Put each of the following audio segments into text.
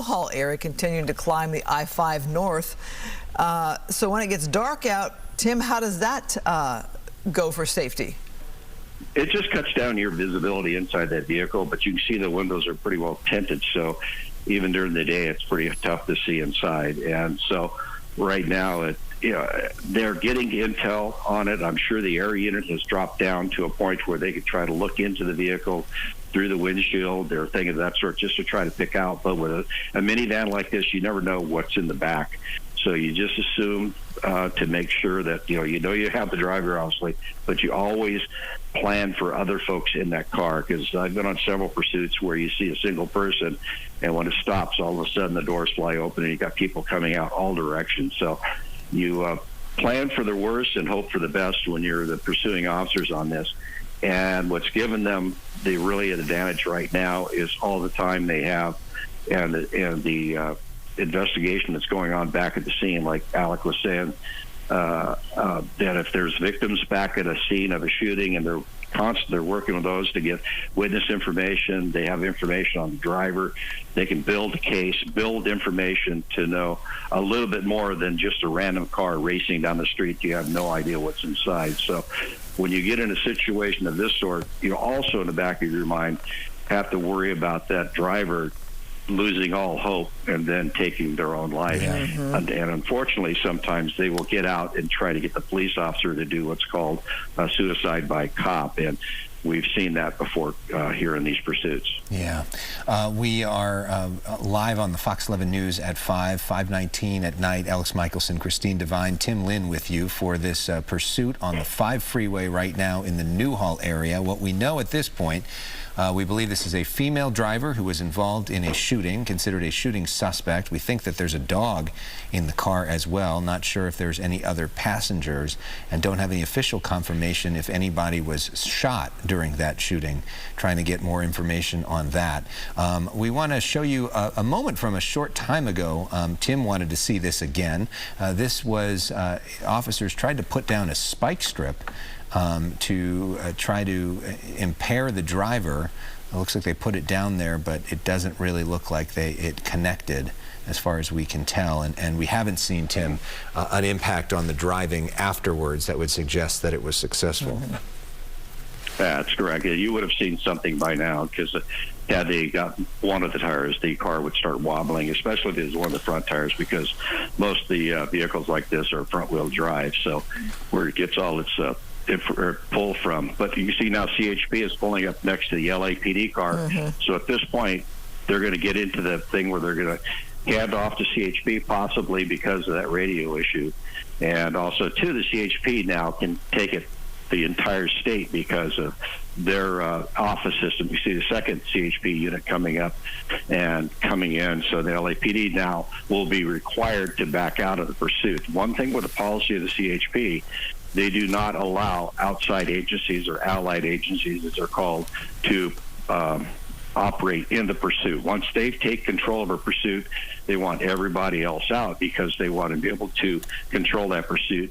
Hall area continuing to climb the I-5 north. So when it gets dark out, Tim, how does that go for safety? It just cuts down your visibility inside that vehicle, but you can see the windows are pretty well tinted, so even during the day it's pretty tough to see inside. And so right now they're getting intel on it. I'm sure the air unit has dropped down to a point where they could try to look into the vehicle through the windshield or things of that sort, just to try to pick out. But with a minivan like this, you never know what's in the back. So you just assume to make sure that you have the driver, obviously, but you always plan for other folks in that car, because I've been on several pursuits where you see a single person, and when it stops, all of a sudden the doors fly open and you got people coming out all directions. So you plan for the worst and hope for the best when you're the pursuing officers on this. And what's given them the really advantage right now is all the time they have and the investigation that's going on back at the scene. Like Alec was saying, that if there's victims back at a scene of a shooting and they're working with those to get witness information, they have information on the driver, they can build a case, build information to know a little bit more than just a random car racing down the street. You have no idea what's inside. So when you get in a situation of this sort, you also in the back of your mind have to worry about that driver losing all hope and then taking their own life. Yeah. Mm-hmm. And unfortunately, sometimes they will get out and try to get the police officer to do what's called a suicide by cop. And we've seen that before here in these pursuits. Yeah. We are live on the Fox 11 News at 5:19 at night. Alex Michelson, Christine Devine, Tim Lynn with you for this pursuit on the 5 freeway right now in the Newhall area. What we know at this point, we believe this is a female driver who was involved in a shooting, considered a shooting suspect. We think that there's a dog in the car as well. Not sure if there's any other passengers, and don't have any official confirmation if anybody was shot during that shooting. Trying to get more information on that. We want to show you a moment from a short time ago. Tim wanted to see this again. This was officers tried to put down a spike strip to try to impair the driver. It looks like they put it down there, but it doesn't really look like it connected as far as we can tell. And we haven't seen, Tim, an impact on the driving afterwards that would suggest that it was successful. Mm-hmm. That's correct. You would have seen something by now, because had they got one of the tires, the car would start wobbling, especially if it was one of the front tires, because most of the vehicles like this are front-wheel drive, so where it gets all its pull from. But you see now CHP is pulling up next to the LAPD car. Mm-hmm. So at this point, they're going to get into the thing where they're going to hand off to CHP, possibly because of that radio issue. And also, too, the CHP now can take it the entire state because of their office system. You see the second CHP unit coming up and coming in, so the LAPD now will be required to back out of the pursuit. One thing with the policy of the CHP, they do not allow outside agencies, or allied agencies as they're called, to operate in the pursuit. Once they take control of a pursuit, they want everybody else out, because they want to be able to control that pursuit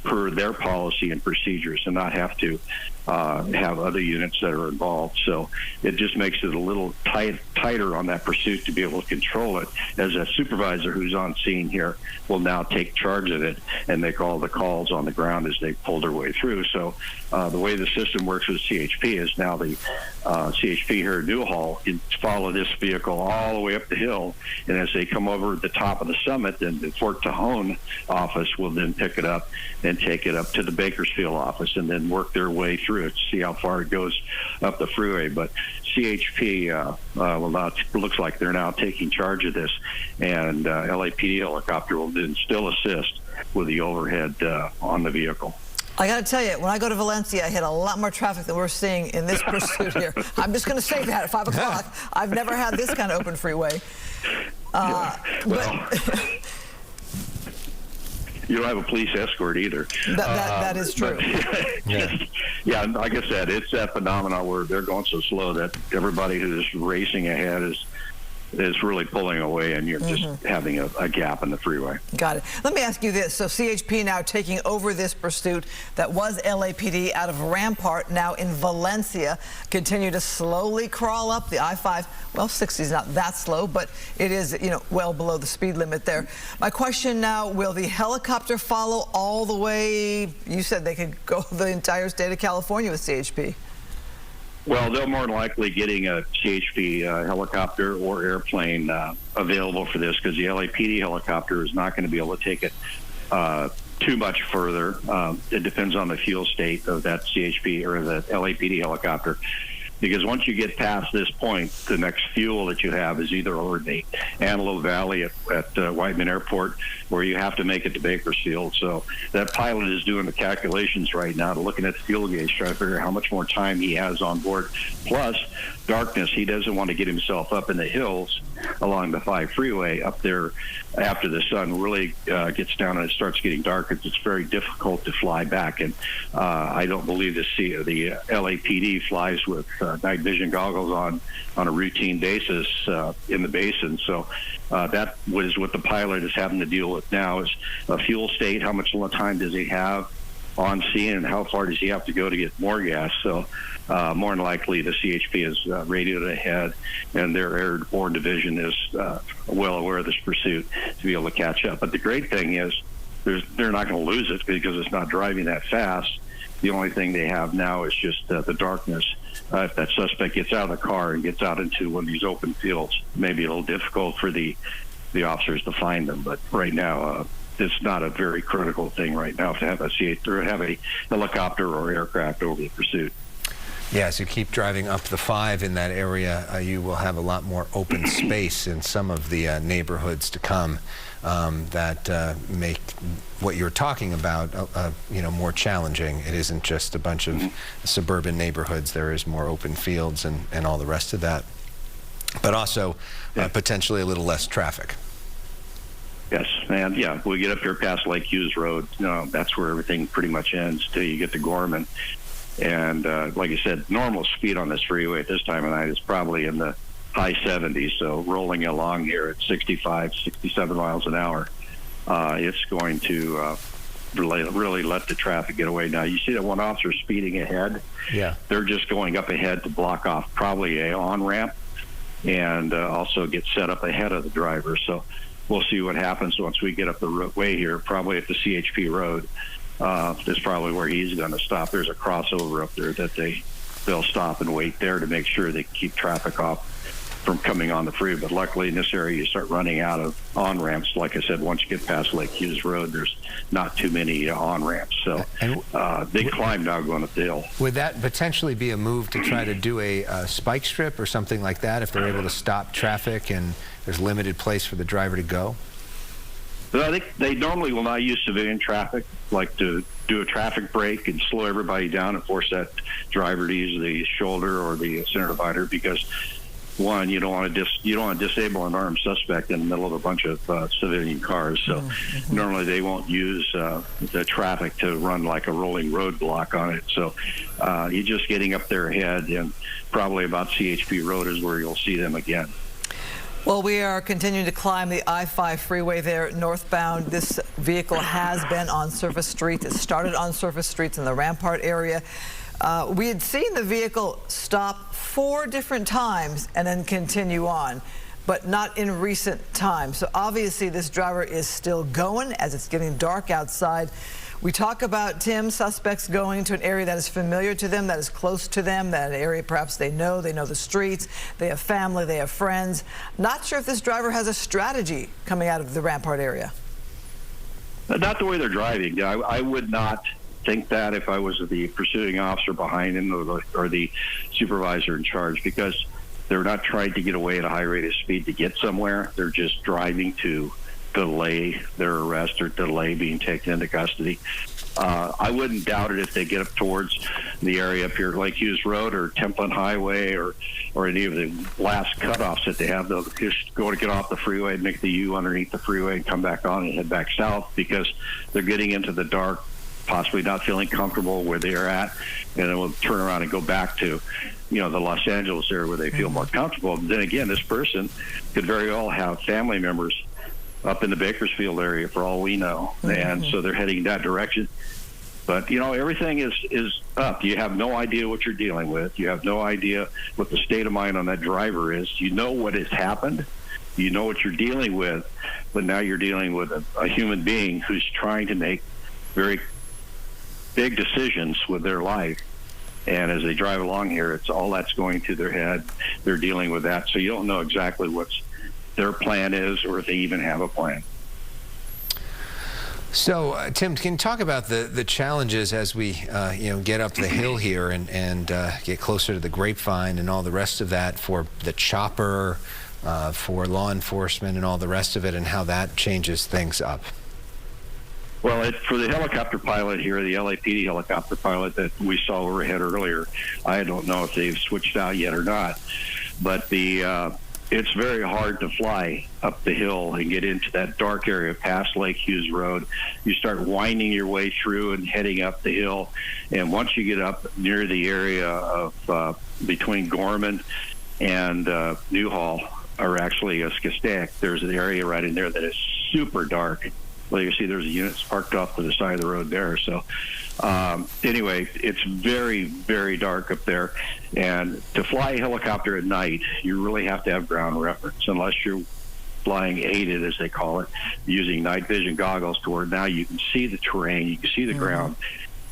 per their policy and procedures, and not have to have other units that are involved. So it just makes it a little tighter on that pursuit to be able to control it. As a supervisor who's on scene here will now take charge of it and make all the calls on the ground as they pull their way through. So the way the system works with CHP is now the CHP here at Newhall can follow this vehicle all the way up the hill, and as they come over the top of the summit, then the Fort Tejon office will then pick it up and take it up to the Bakersfield office, and then work their way through it to see how far it goes up the freeway. But CHP looks like they're now taking charge of this, and LAPD helicopter will then still assist with the overhead on the vehicle. I got to tell you, when I go to Valencia, I hit a lot more traffic than we're seeing in this pursuit here. I'm just going to say that at 5 o'clock. I've never had this kind of open freeway. You don't have a police escort either. That is true. Yeah, like I said, it's that phenomenon where they're going so slow that everybody who's racing ahead is is really pulling away, and you're just having a gap in the freeway. Got it. Let me ask you this. So CHP now taking over this pursuit that was LAPD out of Rampart, now in Valencia, continue to slowly crawl up the I-5. Well, 60 is not that slow, but it is, well below the speed limit there. My question now, will the helicopter follow all the way? You said they could go the entire state of California with CHP. Well, they're more than likely getting a CHP helicopter or airplane available for this, because the LAPD helicopter is not going to be able to take it too much further. It depends on the fuel state of that CHP or the LAPD helicopter. Because once you get past this point, the next fuel that you have is either over the Antelope Valley at Whiteman Airport, where you have to make it to Bakersfield. So that pilot is doing the calculations right now, looking at the fuel gauge, trying to figure out how much more time he has on board. Plus, darkness. He doesn't want to get himself up in the hills along the 5 freeway up there after the sun really gets down and it starts getting dark. It's very difficult to fly back, and I don't believe the LAPD flies with night vision goggles on a routine basis in the basin. So that was what the pilot is having to deal with now, is a fuel state. How much time does he have on scene, and how far does he have to go to get more gas? So more than likely the CHP is radioed ahead, and their airborne division is well aware of this pursuit to be able to catch up. But the great thing is they're not going to lose it because it's not driving that fast. The only thing they have now is just the darkness. If that suspect gets out of the car and gets out into one of these open fields, it may be a little difficult for the officers to find them. But right now, it's not a very critical thing right now to have a helicopter or aircraft over the pursuit. Yeah, as you keep driving up the 5 in that area, you will have a lot more open space in some of the neighborhoods to come that make what you're talking about, more challenging. It isn't just a bunch of suburban neighborhoods. There is more open fields and all the rest of that, but also potentially a little less traffic. Yes, and we get up here past Lake Hughes Road. That's where everything pretty much ends till you get to Gorman. And like I said, normal speed on this freeway at this time of night is probably in the high 70s. So rolling along here at 65, 67 miles an hour, it's going to really let the traffic get away. Now, you see that one officer speeding ahead. Yeah. They're just going up ahead to block off probably a on-ramp and also get set up ahead of the driver. So we'll see what happens once we get up the way here, probably at the CHP road. That's probably where he's going to stop. There's a crossover up there that they'll stop and wait there to make sure they keep traffic off from coming on the freeway. But luckily in this area, you start running out of on-ramps. Like I said, once you get past Lake Hughes Road, there's not too many on-ramps. So they climb now going up the hill. Would that potentially be a move to try to do a spike strip or something like that if they're able to stop traffic and there's limited place for the driver to go? I think they normally will not use civilian traffic, like to do a traffic break and slow everybody down and force that driver to use the shoulder or the center divider, because one, you don't want to disable an armed suspect in the middle of a bunch of civilian cars. So normally they won't use the traffic to run like a rolling roadblock on it. So you're just getting up there ahead, and probably about CHP Road is where you'll see them again. Well, we are continuing to climb the I-5 freeway there northbound. This vehicle has been on surface streets. It started on surface streets in the Rampart area. We had seen the vehicle stop 4 different times and then continue on, but not in recent times. So obviously this driver is still going as it's getting dark outside. We talk about, Tim, suspects going to an area that is familiar to them, that is close to them, that area perhaps they know the streets, they have family, they have friends. Not sure if this driver has a strategy coming out of the Rampart area. Not the way they're driving. I would not think that if I was the pursuing officer behind him or the supervisor in charge, because they're not trying to get away at a high rate of speed to get somewhere. They're just driving to delay their arrest or delay being taken into custody. I wouldn't doubt it if they get up towards the area up here, Lake Hughes Road or Templin Highway or any of the last cutoffs that they have. They'll just go to get off the freeway and make the U underneath the freeway and come back on and head back south, because they're getting into the dark possibly not feeling comfortable where they're at, and then will turn around and go back to, the Los Angeles area where they feel more comfortable. Then again, this person could very well have family members up in the Bakersfield area for all we know, and so they're heading that direction. But, everything is up. You have no idea what you're dealing with. You have no idea what the state of mind on that driver is. You know what has happened. You know what you're dealing with. But now you're dealing with a human being who's trying to make very big decisions with their life. And as they drive along here, it's all that's going through their head. They're dealing with that. So you don't know exactly what their plan is or if they even have a plan. So, Tim, can you talk about the challenges as we, get up the hill here and get closer to the Grapevine and all the rest of that for the chopper, for law enforcement and all the rest of it, and how that changes things up? Well, for the helicopter pilot here, the LAPD helicopter pilot that we saw overhead earlier, I don't know if they've switched out yet or not, but it's very hard to fly up the hill and get into that dark area past Lake Hughes Road. You start winding your way through and heading up the hill, and once you get up near the area of between Gorman and Newhall, or actually Skistec, there's an area right in there that is super dark. Well, you see there's a unit parked off to the side of the road there. So anyway, it's very, very dark up there. And to fly a helicopter at night, you really have to have ground reference, unless you're flying aided, as they call it, using night vision goggles to where now you can see the terrain, you can see the ground,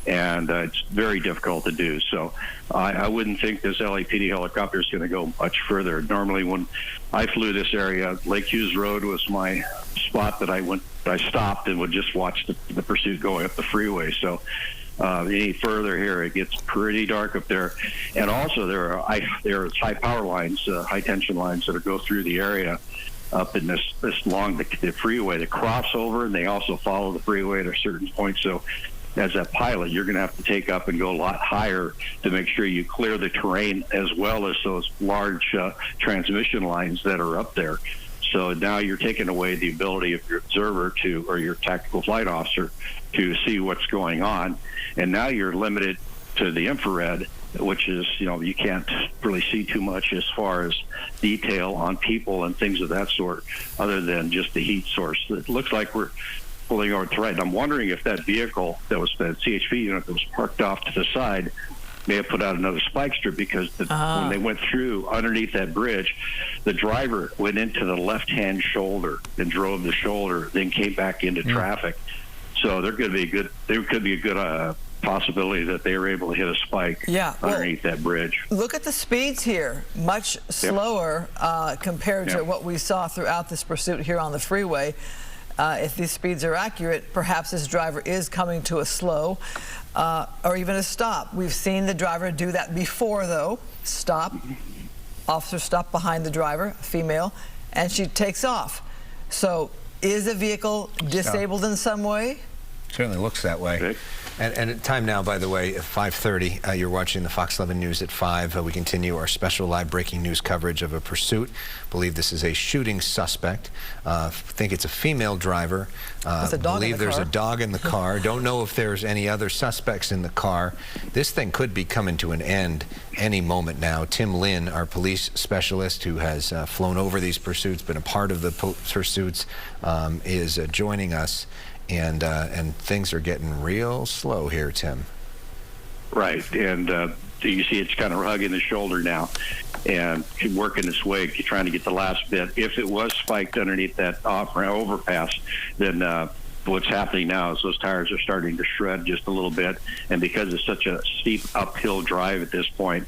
and it's very difficult to do. So I wouldn't think this LAPD helicopter is going to go much further. Normally when I flew this area, Lake Hughes Road was my spot that I stopped and would just watch the pursuit going up the freeway. So any further here, it gets pretty dark up there. And also there are high power lines, high tension lines that go through the area up in this along the freeway that cross over, and they also follow the freeway at a certain point. So as a pilot, you're going to have to take up and go a lot higher to make sure you clear the terrain, as well as those large transmission lines that are up there. So now you're taking away the ability of your observer or your tactical flight officer to see what's going on. And now you're limited to the infrared, which is, you can't really see too much as far as detail on people and things of that sort, other than just the heat source. It looks like we're pulling over to the right. And I'm wondering if that vehicle that was the CHP unit that was parked off to the side may have put out another spike strip, because when they went through underneath that bridge, the driver went into the left-hand shoulder and drove the shoulder, then came back into traffic. So there could be a good possibility that they were able to hit a spike underneath that bridge. Look at the speeds here, much slower compared to what we saw throughout this pursuit here on the freeway. If these speeds are accurate, perhaps this driver is coming to a slow or even a stop. We've seen the driver do that before, though. Stop. Officer stopped behind the driver, a female, and she takes off. So is the vehicle disabled in some way? Certainly looks that way. Okay. And at time now, by the way, at 5:30, you're watching the Fox 11 News at 5. We continue our special live breaking news coverage of a pursuit. Believe this is a shooting suspect. Think it's a female driver. Believe there's a dog in the car. Don't know if there's any other suspects in the car. This thing could be coming to an end any moment now. Tim Lynn, our police specialist who has flown over these pursuits, been a part of the pursuits, is joining us. And things are getting real slow here, Tim. Right, and you see it's kind of hugging the shoulder now, and working its way, trying to get the last bit. If it was spiked underneath that overpass, then what's happening now is those tires are starting to shred just a little bit, and because it's such a steep uphill drive at this point,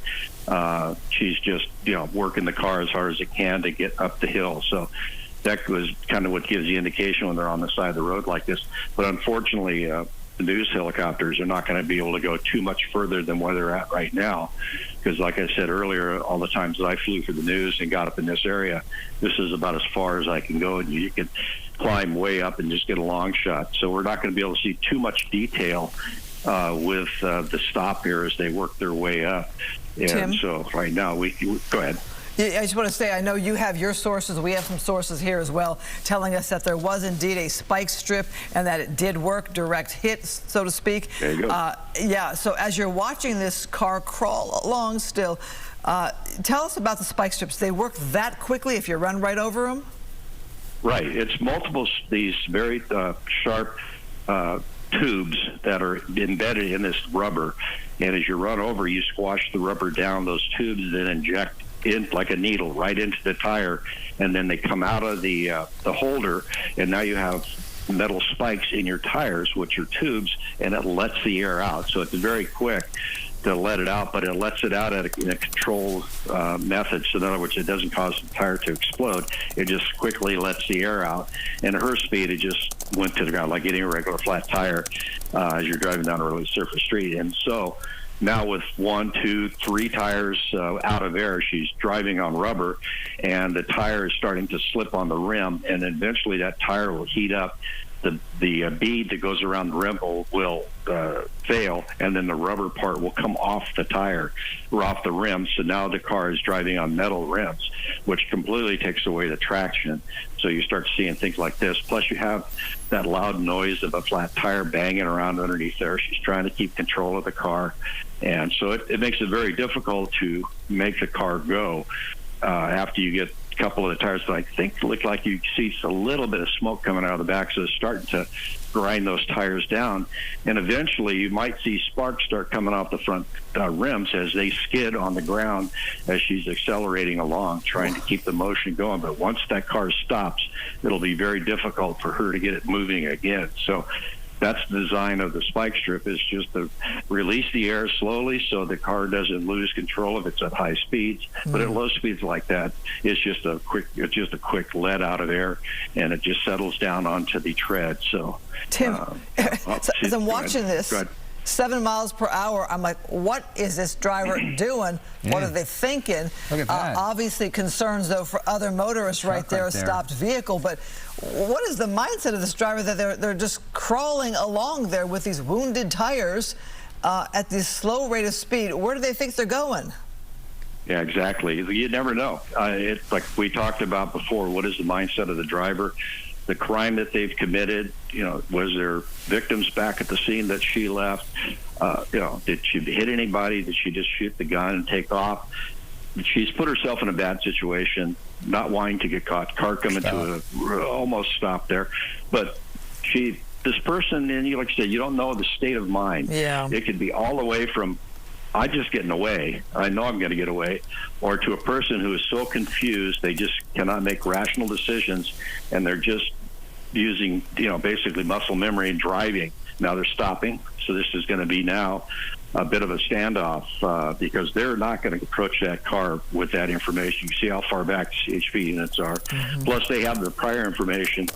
she's just working the car as hard as it can to get up the hill. So that was kind of what gives the indication when they're on the side of the road like this. But unfortunately, the news helicopters are not going to be able to go too much further than where they're at right now. Because like I said earlier, all the times that I flew for the news and got up in this area, this is about as far as I can go. And you can climb way up and just get a long shot. So we're not going to be able to see too much detail with the stop here as they work their way up. And Tim? so right now, go ahead. Yeah, I just want to say, I know you have your sources. We have some sources here as well telling us that there was indeed a spike strip and that it did work, direct hit, so to speak. There you go. Yeah, so as you're watching this car crawl along still, tell us about the spike strips. They work that quickly if you run right over them? Right. It's multiple, these very sharp tubes that are embedded in this rubber. And as you run over, you squash the rubber down those tubes and then inject in like a needle right into the tire, and then they come out of the holder, and now you have metal spikes in your tires, which are tubes, and it lets the air out. So it's very quick to let it out, but it lets it out in a controlled method. So in other words, it doesn't cause the tire to explode. It just quickly lets the air out. And at her speed, it just went to the ground like any regular flat tire as you're driving down a really surface street. And so now with 1, 2, 3 tires out of air, she's driving on rubber, and the tire is starting to slip on the rim, and eventually that tire will heat up. The bead that goes around the rim will fail, and then the rubber part will come off the tire or off the rim. So now the car is driving on metal rims, which completely takes away the traction. So you start seeing things like this. Plus you have that loud noise of a flat tire banging around underneath there. She's trying to keep control of the car. And so it makes it very difficult to make the car go after you get a couple of the tires that I think look like you see a little bit of smoke coming out of the back, so it's starting to grind those tires down. And eventually you might see sparks start coming off the front rims as they skid on the ground as she's accelerating along, trying to keep the motion going. But once that car stops, it'll be very difficult for her to get it moving again. So that's the design of the spike strip, is just to release the air slowly so the car doesn't lose control if it's at high speeds. But at low speeds like that, it's just a quick let out of air, and it just settles down onto the tread. So Tim, as I'm watching this, 7 miles per hour, I'm like, what is this driver doing? What are they thinking? Look at that. Obviously concerns, though, for other motorists right there, a stopped vehicle. But what is the mindset of this driver that they're just crawling along there with these wounded tires at this slow rate of speed? Where do they think they're going? Yeah, exactly. You never know. It's like we talked about before. What is the mindset of the driver? The crime that they've committed, was there victims back at the scene that she left? Did she hit anybody? Did she just shoot the gun and take off? She's put herself in a bad situation, not wanting to get caught. Car coming to a almost stop there. But this person, and like I said, you don't know the state of mind. Yeah. It could be all the way from, I'm just getting away, I know I'm going to get away, or to a person who is so confused they just cannot make rational decisions, and they're just using, basically muscle memory and driving. Now they're stopping, so this is going to be now a bit of a standoff because they're not going to approach that car with that information. You see how far back the CHP units are. Plus they have the prior information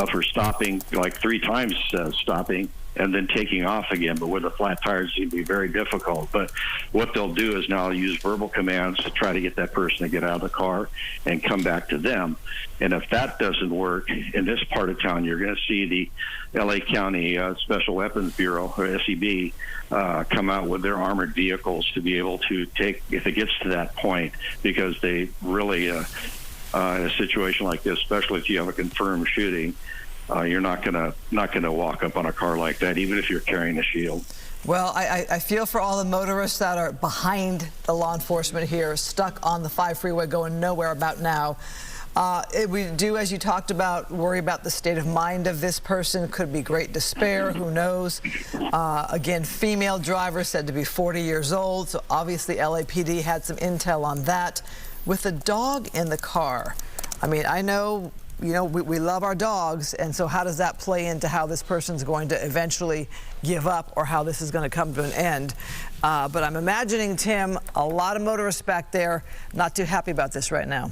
for stopping, like 3 times stopping and then taking off again. But with the flat tires, it'd be very difficult. But what they'll do is now use verbal commands to try to get that person to get out of the car and come back to them. And if that doesn't work in this part of town, you're going to see the LA County Special Weapons Bureau, or SEB, come out with their armored vehicles to be able to take, if it gets to that point, because they really, in a situation like this, especially if you have a confirmed shooting, you're not gonna walk up on a car like that, even if you're carrying a shield. Well, I feel for all the motorists that are behind the law enforcement here, stuck on the 5 freeway, going nowhere about now. We do, as you talked about, worry about the state of mind of this person. Could be great despair, who knows. Again, female driver said to be 40 years old, so obviously LAPD had some intel on that. With a dog in the car, I mean, I know, we love our dogs, and so how does that play into how this person's going to eventually give up, or how this is going to come to an end? But I'm imagining, Tim, a lot of motorists back there not too happy about this right now.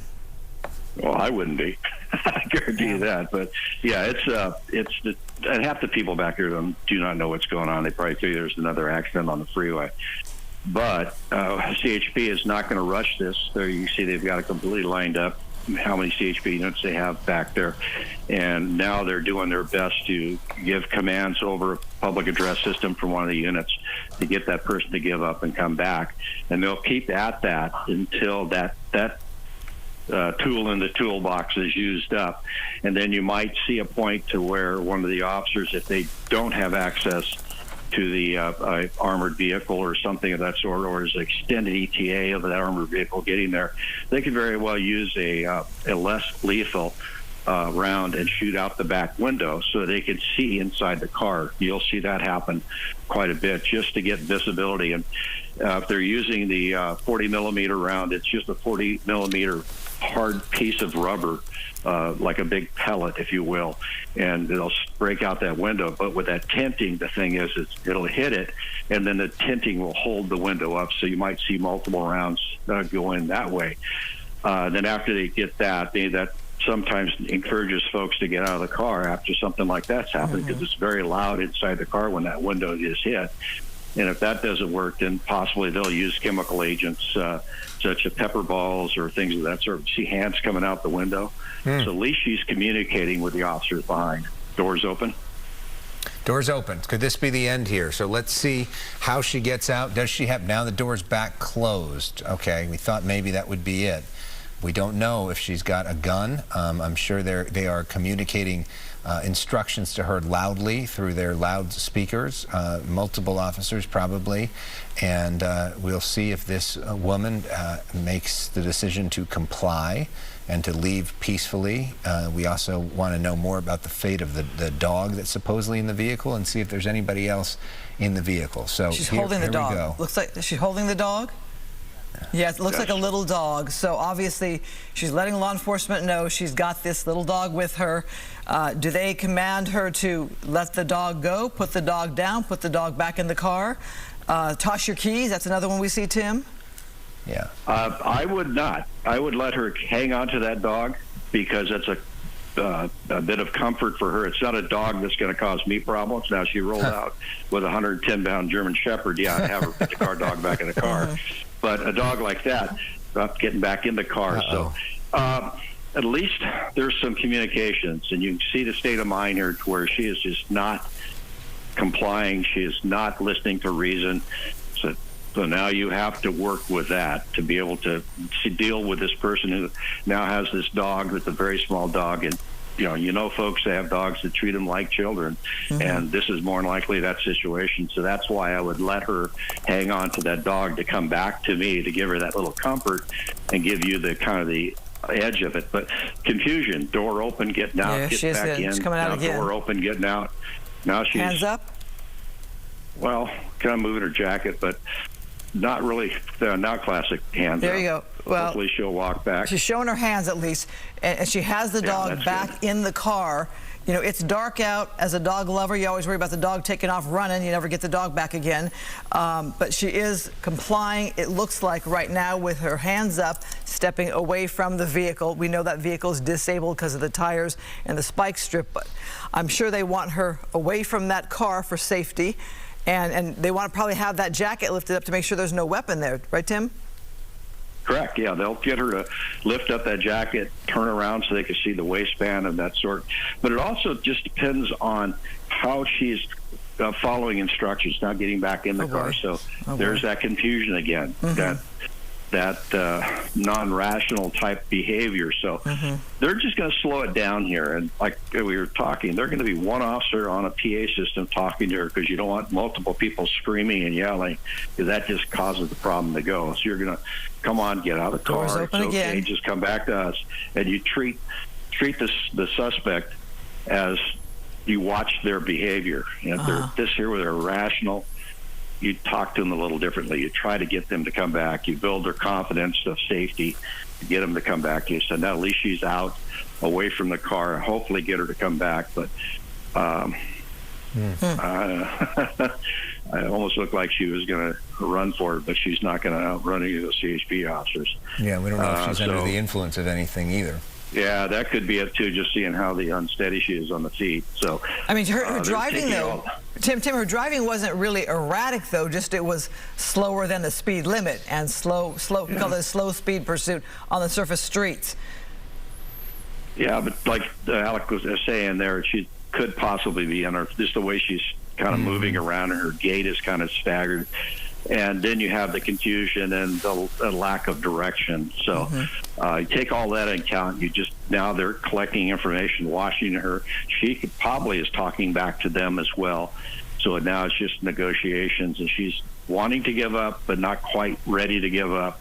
Well, I wouldn't be. I guarantee you that. But yeah, and half the people back here do not know what's going on. They probably think there's another accident on the freeway. But CHP is not going to rush this. There, you see, they've got it completely lined up, how many CHP units they have back there, and now they're doing their best to give commands over a public address system from one of the units to get that person to give up and come back. And they'll keep at that until that tool in the toolbox is used up. And then you might see a point to where one of the officers, if they don't have access to the armored vehicle or something of that sort, or is extended ETA of that armored vehicle getting there, they could very well use a less lethal round and shoot out the back window so they can see inside the car. You'll see that happen quite a bit just to get visibility. And if they're using the 40 millimeter round, it's just a 40 millimeter hard piece of rubber, like a big pellet, if you will, and it'll break out that window. But with that tinting, the thing is it'll hit it, and then the tinting will hold the window up, so you might see multiple rounds go in that way. Then after they get that, that sometimes encourages folks to get out of the car after something like that's happened, because it's very loud inside the car when that window is hit. And if that doesn't work, then possibly they'll use chemical agents such as pepper balls or things of that sort. See hands coming out the window. So at least she's communicating with the officers behind. Doors open. Doors open. Could this be the end here? So let's see how she gets out. Does she have, now the door's back closed. Okay, we thought maybe that would be it. We don't know if she's got a gun. I'm sure they are communicating instructions to her loudly through their loudspeakers, multiple officers probably, and we'll see if this woman makes the decision to comply and to leave peacefully. We also want to know more about the fate of the dog that's supposedly in the vehicle and see if there's anybody else in the vehicle. So she's holding the dog. We go. Looks like, is she holding the dog? Yeah, it looks like a little dog. So obviously she's letting law enforcement know she's got this little dog with her. Do they command her to let the dog go, put the dog down, put the dog back in the car, toss your keys? That's another one we see, Tim. Yeah. I would not. I would let her hang on to that dog, because it's a bit of comfort for her. It's not a dog that's going to cause me problems. Now, she rolled out with a 110-pound German Shepherd. Yeah, I'd have her put the car dog back in the car. But a dog like that, not getting back in the car. So at least there's some communications, and you can see the state of mind here to where she is just not complying. She is not listening to reason. So now you have to work with that to be able to deal with this person who now has this dog that's a very small dog. And you know, folks, they have dogs that treat them like children, and this is more than likely that situation. So that's why I would let her hang on to that dog to come back to me, to give her that little comfort and give you the kind of the edge of it. But confusion, door open, getting out, get back in. She's coming out again. Door open, getting out. Now she's hands up. Well, kind of moving her jacket, but not really, not classic hands There up. you go. Well, hopefully she'll walk back. She's showing her hands at least, and she has the dog back in the car. You know, it's dark out. As a dog lover, you always worry about the dog taking off running. You never get the dog back again. But she is complying, it looks like right now, with her hands up, stepping away from the vehicle. We know that vehicle is disabled because of the tires and the spike strip, but I'm sure they want her away from that car for safety. And they want to probably have that jacket lifted up to make sure there's no weapon there. Right, Tim? Correct. Yeah, they'll get her to lift up that jacket, turn around so they can see the waistband and that sort. But it also just depends on how she's following instructions, not getting back in the car. So there's that confusion again, that non-rational type behavior. So they're just going to slow it down here. And like we were talking, they're going to be one officer on a PA system talking to her, because you don't want multiple people screaming and yelling, because that just causes the problem to go. So you're going to come on, get out of the car. Doors open it's okay, again. just come back to us. And you treat the suspect as you watch their behavior. And if they're this here where they're rational, you talk to them a little differently. You try to get them to come back. You build their confidence of safety to get them to come back to you. So now at least she's out, away from the car, and hopefully get her to come back. But I almost looked like she was going to run for it, but she's not going to outrun any of the CHP officers. Yeah, we don't know if she's under the influence of anything either. Yeah, that could be it too, just seeing how the unsteady she is on the feet. So I mean, her driving though, Tim, her driving wasn't really erratic though, just it was slower than the speed limit, and slow, we call it a slow speed pursuit on the surface streets. Yeah, but like Alec was saying there, she could possibly be in her, just the way she's kind of moving around, and her gait is kind of staggered. and then you have the confusion and the lack of direction. So you take all that into account. Now they're collecting information, watching her. She probably is talking back to them as well. So now it's just negotiations, and she's wanting to give up, but not quite ready to give up.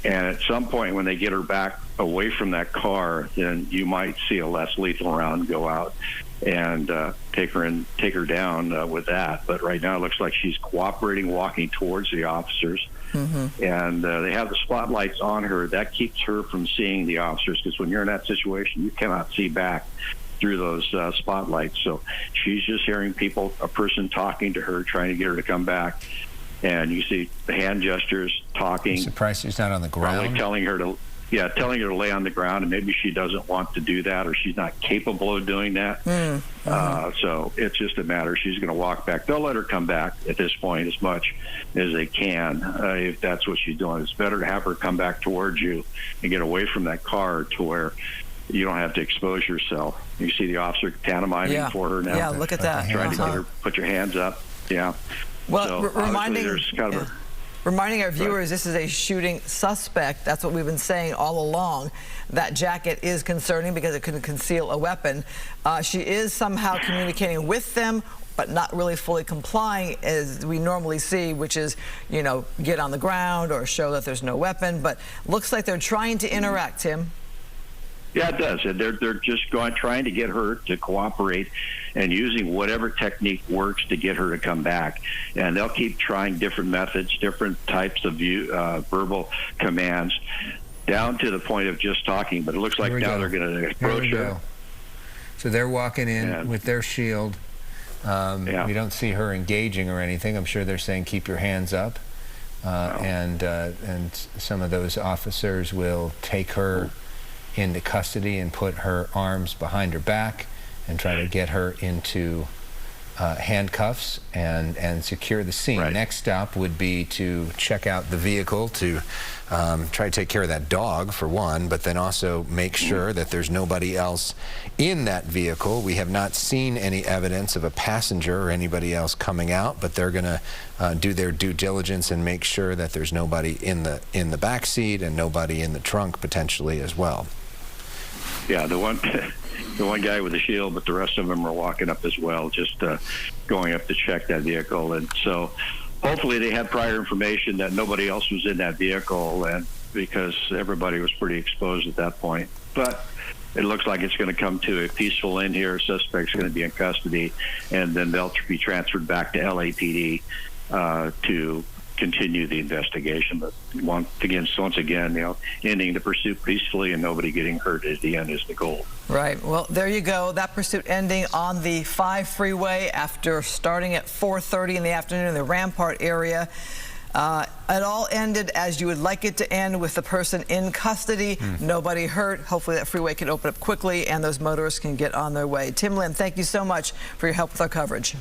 And at some point, when they get her back away from that car, then you might see a less lethal round go out and take her down with that. But right now, it looks like she's cooperating, walking towards the officers. And they have the spotlights on her. That keeps her from seeing the officers, because when you're in that situation, you cannot see back through those spotlights. So she's just hearing a person talking to her, trying to get her to come back. And you see the hand gestures, talking. I'm surprised she's not on the ground. Probably telling her to lay on the ground, and maybe she doesn't want to do that, or she's not capable of doing that. So it's just a matter. She's going to walk back. They'll let her come back at this point as much as they can, if that's what she's doing. It's better to have her come back towards you and get away from that car to where you don't have to expose yourself. You see the officer pantomiming for her now. Yeah, look at that. Trying to get her, put your hands up. Yeah. Well, so reminding our viewers, this is a shooting suspect. That's what we've been saying all along. That jacket is concerning because it could conceal a weapon. She is somehow communicating with them, but not really fully complying as we normally see, which is, get on the ground or show that there's no weapon. But looks like they're trying to interact, Tim. Yeah, it does. They're just trying to get her to cooperate and using whatever technique works to get her to come back. And they'll keep trying different methods, different types of verbal commands, down to the point of just talking. But it looks like now they're going to approach her. So they're walking in with their shield. We don't see her engaging or anything. I'm sure they're saying, keep your hands up. And some of those officers will take her into custody and put her arms behind her back and try to get her into handcuffs and secure the scene. Next stop would be to check out the vehicle, to try to take care of that dog for one, but then also make sure that there's nobody else in that vehicle. We have not seen any evidence of a passenger or anybody else coming out, but they're going to do their due diligence and make sure that there's nobody in the back seat and nobody in the trunk potentially as well. Yeah, the one guy with the shield, but the rest of them are walking up as well, just going up to check that vehicle. And so hopefully they had prior information that nobody else was in that vehicle, and because everybody was pretty exposed at that point. But it looks like it's going to come to a peaceful end here. Suspect's going to be in custody, and then they'll be transferred back to LAPD to continue the investigation. But once again, ending the pursuit peacefully and nobody getting hurt at the end is the goal. Right. Well, there you go. That pursuit ending on the 5 freeway after starting at 4:30 in the afternoon in the Rampart area. It all ended as you would like it to end, with the person in custody, nobody hurt. Hopefully that freeway can open up quickly and those motorists can get on their way. Tim Lynn, thank you so much for your help with our coverage.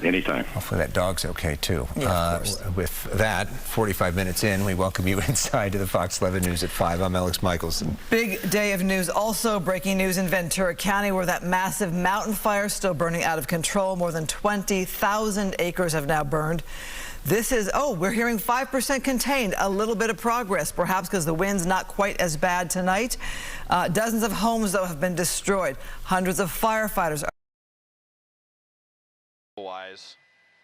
Anytime. Hopefully that dog's okay too. Yeah, of course. With that, 45 minutes in, we welcome you inside to the Fox 11 News at 5. I'm Alex Michelson. Big day of news. Also breaking news in Ventura County, where that massive mountain fire is still burning out of control. More than 20,000 acres have now burned. This is, we're hearing 5% contained, a little bit of progress, perhaps because the wind's not quite as bad tonight. Dozens of homes, though, have been destroyed. Hundreds of firefighters are